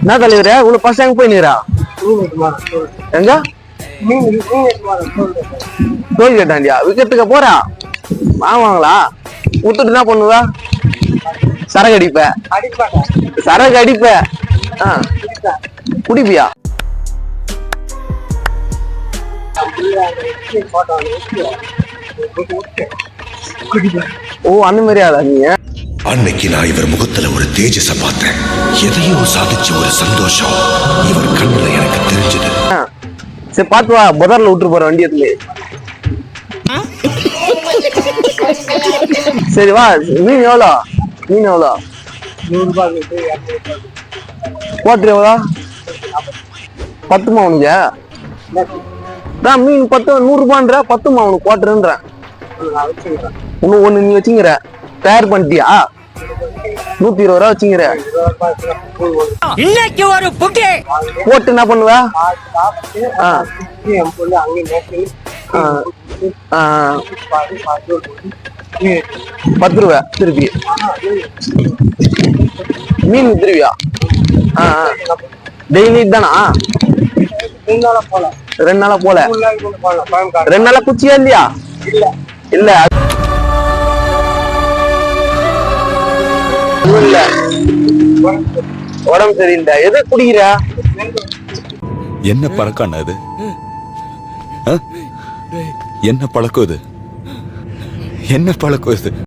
என்ன தலைவரே இவ்வளவு பசங்க போய் நீரா எங்க டோல் கேட்டாண்டியா விக்கெட்டுக்கு போறா வாங்குவாங்களா விட்டுட்டு என்ன பண்ணுவ சரக்கு அடிப்ப சரக்கு அடிப்ப குடிப்பியா ஓ அந்த மாதிரியாதா நீங்க அன்னைக்கு நான் இவர் முகத்துல ஒரு தேஜஸ பார்த்தேன். எதையோ சாதிச்ச ஒரு சந்தோஷம் இவர் கண்ணுல எனக்கு தெரிஞ்சது. சரி பாத்து வா புதர்ல விட்டு போற வண்டி எடுத்து சரி வா மீன் எவ்வளோ மீன் எவ்வளோ 100 ரூபாய் போட்டு எவ்வளோ 10மா உனக்கு மீன் 10 100 ரூபான்ற 10மா உனக்கு போட்டுருன்றேன் இன்னும் ஒண்ணு நீ வச்சுங்கிற தயார் பண்ணிட்டியா 120 ரூபா வச்சுங்கிற இன்னைக்கு ஒரு புட்டி போட்டு என்ன பண்ணுவ 10 ரூபா திருப்பி மீன் வித்துருவியா டெய்லி தானா 2 நாளா போல 2 நாளா குச்சியா இல்லையா இல்ல இல்ல உடம்பு சரியில்லை எது குடிக்கிற என்ன பழக்கம் அது என்ன பழக்கம் இது என்ன பழக்கம் இது